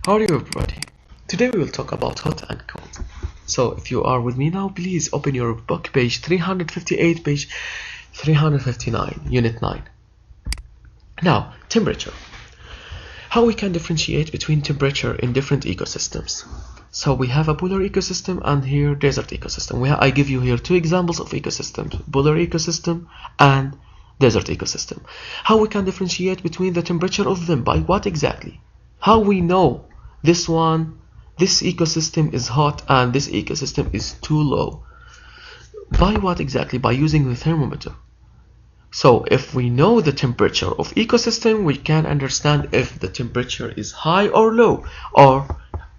How are you, everybody? Today we will talk about hot and cold. So if you are with me now, please open your book, page 358, page 359, unit 9. Now, temperature. How we can differentiate between temperature in different ecosystems. So we have a polar ecosystem and here desert ecosystem. I give you here two examples of ecosystems, polar ecosystem and desert ecosystem. How we can differentiate between the temperature of them, by what exactly? How we know this ecosystem is hot and this ecosystem is too low? By what exactly? By using the thermometer. So if we know the temperature of ecosystem, we can understand if the temperature is high or low, or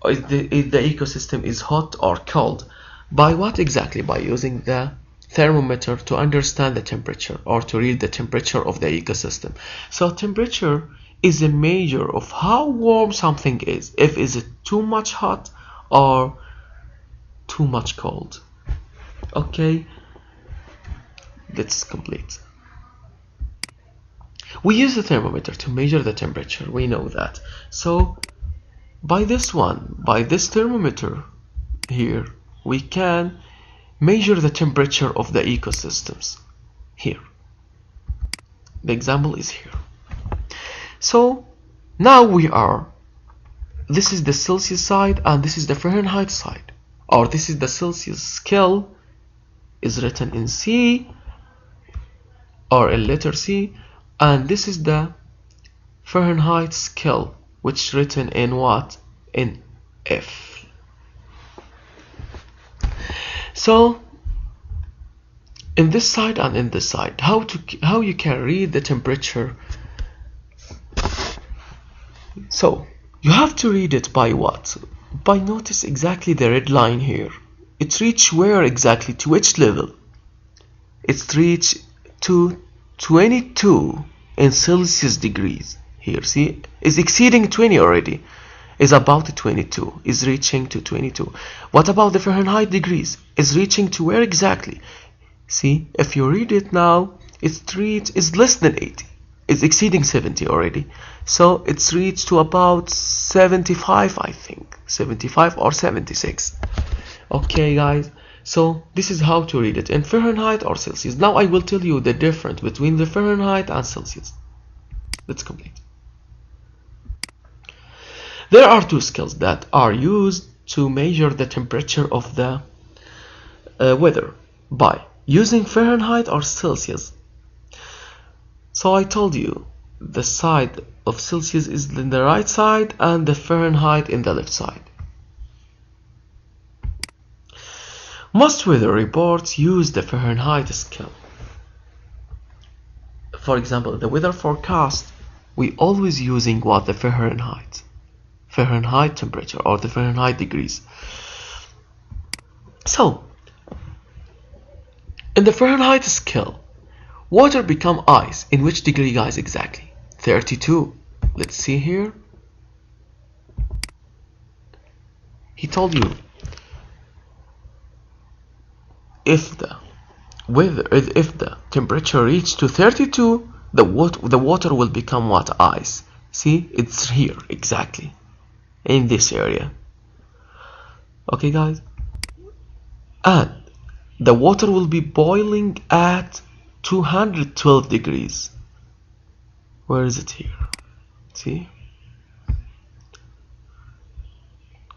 if the ecosystem is hot or cold. By what exactly? By using the thermometer to understand the temperature or to read the temperature of the ecosystem. So temperature is a measure of how warm something is, if is it too much hot or too much cold. Okay, let's complete. We use the thermometer to measure the temperature, we know that. So by this thermometer here, we can measure the temperature of the ecosystems. Here, the example is here. So now this is the Celsius side and this is the Fahrenheit side, or this is the Celsius scale is written in C or in letter C, and this is the Fahrenheit scale which is written in what? In F. So in this side and in this side, how you can read the temperature. So you have to read it by what? By notice exactly the red line here. It's reached where exactly? To which level? It's reached to 22 in Celsius degrees. Here, see, is exceeding 20 already. Is about 22. Is reaching to 22. What about the Fahrenheit degrees? Is reaching to where exactly? See, if you read it now, is less than 80. It's exceeding 70 already. So it's reached to about 75, I think. 75 or 76. Okay, guys. So this is how to read it in Fahrenheit or Celsius. Now I will tell you the difference between the Fahrenheit and Celsius. Let's complete. There are two scales that are used to measure the temperature of the weather by using Fahrenheit or Celsius. So I told you the side of Celsius is in the right side and the Fahrenheit in the left side. Most weather reports use the Fahrenheit scale. For example, the weather forecast, we always using what? The Fahrenheit temperature or the Fahrenheit degrees. So in the Fahrenheit scale, water become ice in which degree, guys, exactly? 32. Let's see here. He told you if the temperature reaches to 32, the water will become what? Ice. See, it's here exactly in this area. Okay, guys, and the water will be boiling at 212 degrees. Where is it here? See,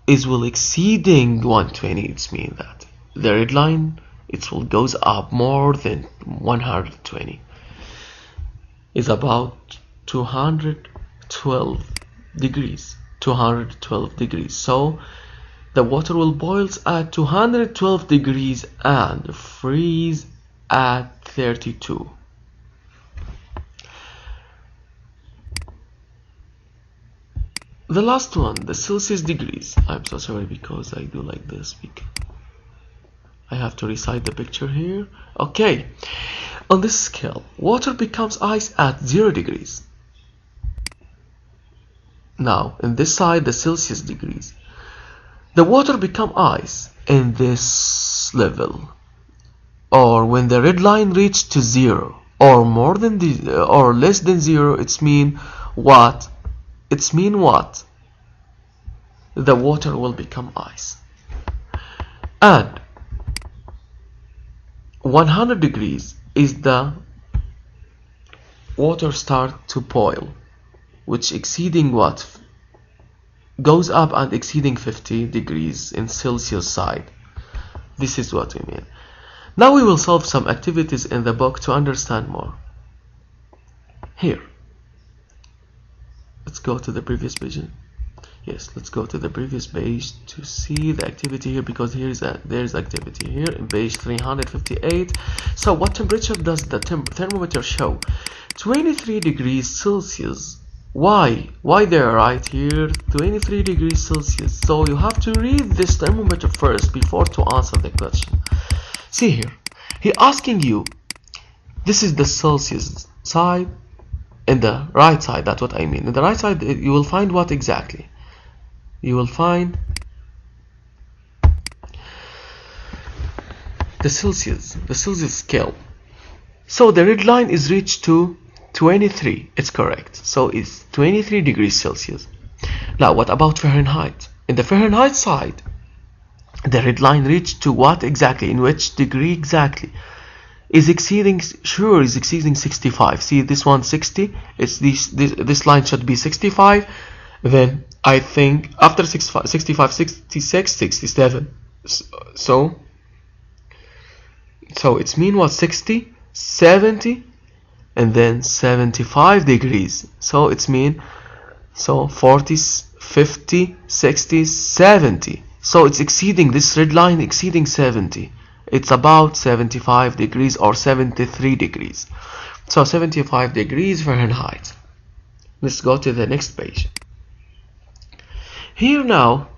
it will exceeding 120. It's mean that the red line, it will goes up more than 120. Is about 212 degrees. 212 degrees. So the water will boil at 212 degrees and freeze at 32. The last one, the Celsius degrees. I'm so sorry because I do like this because I have to recite the picture here. Okay, on this scale, water becomes ice at 0 degrees. Now, in this side, the Celsius degrees, the water become ice in this level, or when the red line reaches to 0, or more than or less than 0. It's mean what? It's mean what? the water will become ice. And 100 degrees is the water start to boil, which exceeding what? Goes up and exceeding 50 degrees in Celsius side. This is what we mean. Now we will solve some activities in the book to understand more. Here, let's go to the previous page. Yes, let's go to the previous page to see the activity here, because there's activity here in page 358. So what temperature does the thermometer show? 23 degrees Celsius. Why they are right here? 23 degrees Celsius. So you have to read this thermometer first before to answer the question. See here, he asking you, this is the Celsius side and the right side. That's what I mean. In the right side you will find what exactly? You will find the Celsius scale. So the red line is reached to 23. It's correct. So it's 23 degrees Celsius. Now what about Fahrenheit? In the Fahrenheit side, the red line reached to what exactly? In which degree exactly? Is exceeding 65. See this one 60. It's this line should be 65. Then I think after 65, 66, 67. So it's mean what? 60, 70, and then 75 degrees. So it's mean 40, 50, 60, 70. So it's exceeding, this red line exceeding 70. It's about 75 degrees or 73 degrees. So 75 degrees Fahrenheit. Let's go to the next page. Here now,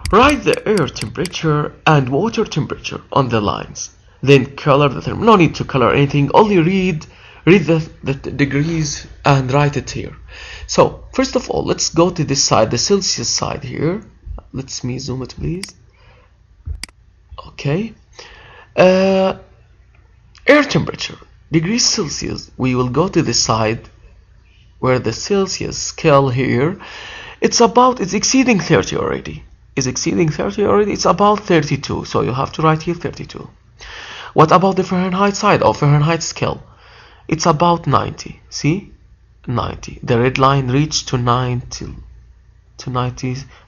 write the air temperature and water temperature on the lines. Then color the thermometer. No need to color anything. Only read the degrees and write it here. So first of all, let's go to this side, the Celsius side here. Let me zoom it, please. Okay. Air temperature, degrees Celsius. We will go to the side where the Celsius scale here, it's exceeding 30 already. It's exceeding 30 already. It's about 32. So you have to write here 32. What about the Fahrenheit side or Fahrenheit scale? It's about 90. See, 90. The red line reached to 90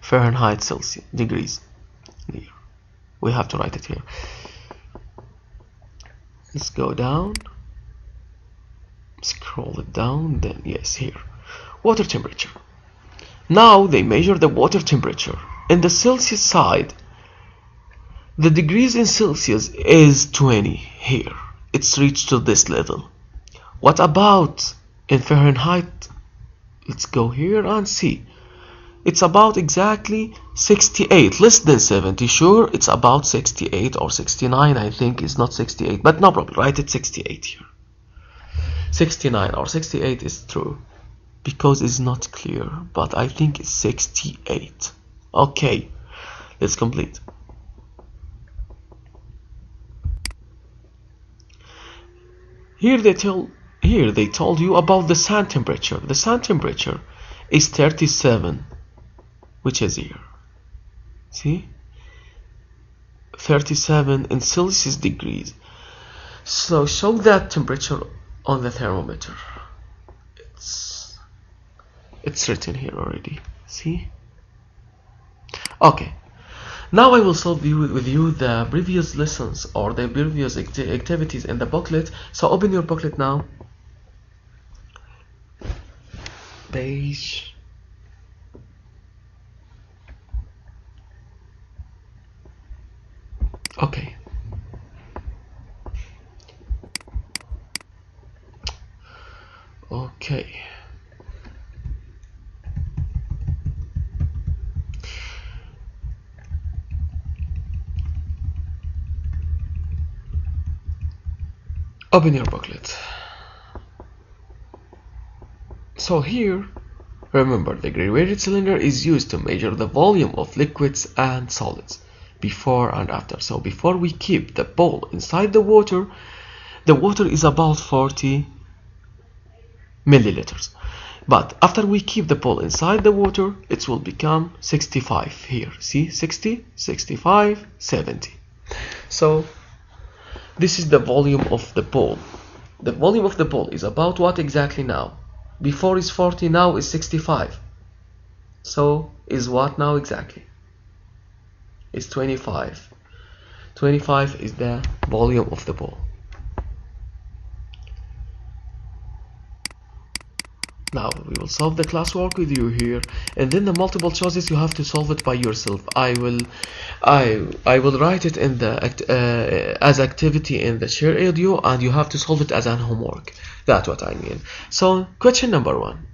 Fahrenheit Celsius degrees. Here. We have to write it here. Let's go down. Scroll it down. Then yes, here. Water temperature. Now they measure the water temperature. In the Celsius side, the degrees in Celsius is 20 here. It's reached to this level. What about in Fahrenheit? Let's go here and see. It's about exactly 68, less than 70. Sure, it's about 68 or 69. I think it's not 68, but no problem. Write it 68 here. 69 or 68 is true because it's not clear, but I think it's 68. Okay, let's complete. Here they told you about the sand temperature. The sand temperature is 37, which is here. See, 37 in Celsius degrees. So show that temperature on the thermometer. It's written here already. See? Okay. Now I will solve with you the previous lessons or the previous activities in the booklet. So open your booklet now. Page. Okay. Okay. Open your booklet. So here, remember the graduated cylinder is used to measure the volume of liquids and solids before and after. So before we keep the ball inside the water is about 40 milliliters. But after we keep the ball inside the water, it will become 65 here. See, 60, 65, 70. So this is the volume of the ball. The volume of the ball is about what exactly now? Before is 40, now is 65. So is what now exactly? Is 25. 25 is the volume of the ball. Now we will solve the classwork with you here, and then the multiple choices you have to solve it by yourself. I will write it in the as activity in the share audio, and you have to solve it as an homework. That's what I mean. So question number 1.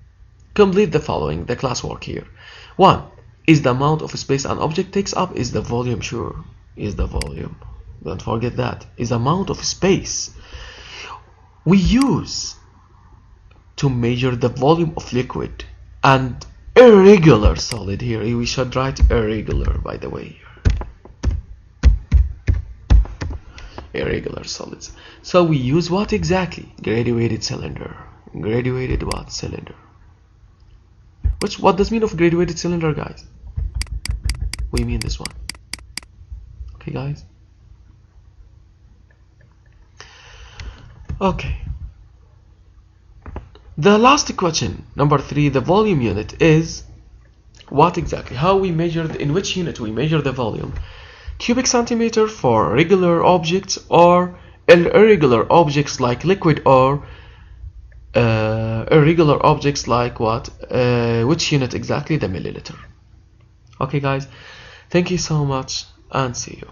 Complete the following, the classwork here. 1. Is the amount of space an object takes up? Is the volume? Sure, is the volume. Don't forget that. Is the amount of space we use to measure the volume of liquid and irregular solid. Here we should write irregular, by the way, irregular solids. So we use what exactly? Graduated cylinder. Graduated what? Cylinder. What does mean of graduated cylinder, guys? We mean this one. Okay, guys. Okay. The last question, number 3, the volume unit is what exactly? How we measure, in which unit we measure the volume? Cubic centimeter for regular objects, or irregular objects like liquid, or irregular objects like what? Which unit exactly? The milliliter. Okay, guys, thank you so much and see you.